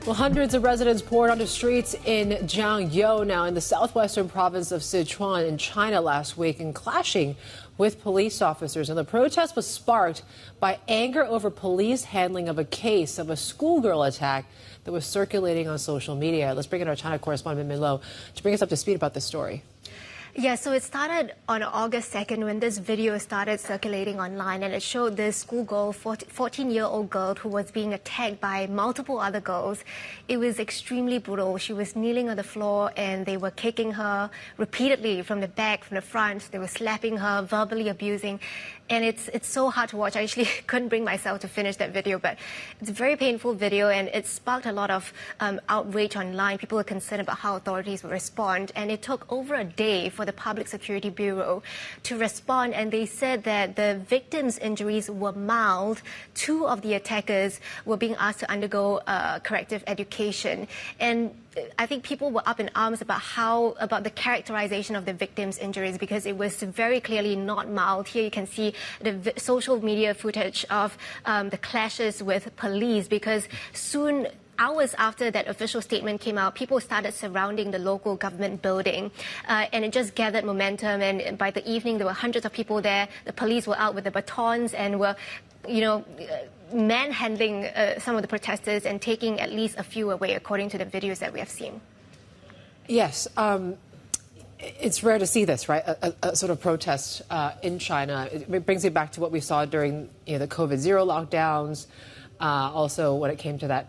Well, hundreds of residents poured onto streets in Jiangyou, now in the southwestern province of Sichuan in China last week, and clashing with police officers. And the protest was sparked by anger over police handling of a case of a schoolgirl attack that was circulating on social media. Let's bring in our China correspondent, Min Lo, to bring us up to speed about this story. Yeah, so it started on August 2nd when this video started circulating online, and it showed this schoolgirl, 14-year-old girl, who was being attacked by multiple other girls. It was extremely brutal. She was kneeling on the floor and they were kicking her repeatedly from the back, from the front. They were slapping her, verbally abusing. And it's so hard to watch. I actually couldn't bring myself to finish that video, but it's a very painful video, and it sparked a lot of outrage online. People were concerned about how authorities would respond, and it took over a day for the Public Security Bureau to respond, and they said that the victims' injuries were mild. Two of the attackers were being asked to undergo corrective education, and I think people were up in arms about the characterization of the victims' injuries, because it was very clearly not mild. Here you can see the social media footage of the clashes with police, because soon, hours after that official statement came out, people started surrounding the local government building, and it just gathered momentum. And by the evening, there were hundreds of people there. The police were out with the batons and were, manhandling some of the protesters and taking at least a few away, according to the videos that we have seen. Yes. It's rare to see this, right? A sort of protest in China. It brings me back to what we saw during the COVID-0 lockdowns, also when it came to that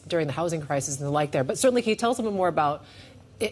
during the housing crisis and the like there. But certainly, can you tell us a bit more about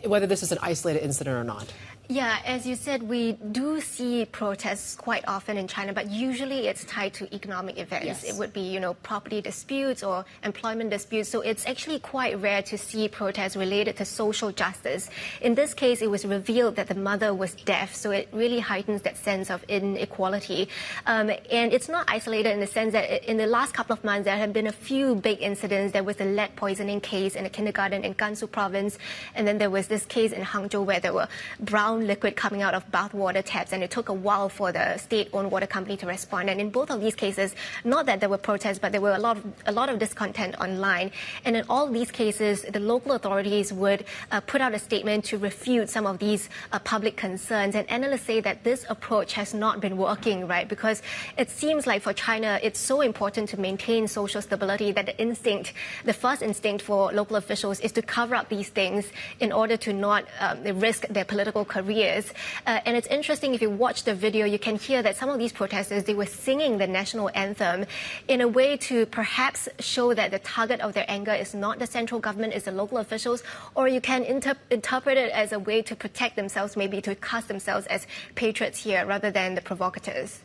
whether this is an isolated incident or not? Yeah, as you said, we do see protests quite often in China, but usually it's tied to economic events. Yes. It would be, property disputes or employment disputes. So it's actually quite rare to see protests related to social justice. In this case, it was revealed that the mother was deaf, so it really heightens that sense of inequality. And it's not isolated in the sense that in the last couple of months, there have been a few big incidents. There was the lead poisoning case in a kindergarten in Gansu province, and then there was this case in Hangzhou where there were brown liquid coming out of bathwater taps, and it took a while for the state-owned water company to respond. And in both of these cases, not that there were protests, but there were a lot of discontent online. And in all these cases, the local authorities would put out a statement to refute some of these public concerns. And analysts say that this approach has not been working, right? Because it seems like for China, it's so important to maintain social stability that the first instinct for local officials is to cover up these things in order to not risk their political careers. And it's interesting, if you watch the video, you can hear that some of these protesters, they were singing the national anthem in a way to perhaps show that the target of their anger is not the central government, it's the local officials, or you can interpret it as a way to protect themselves, maybe to cast themselves as patriots here rather than the provocateurs.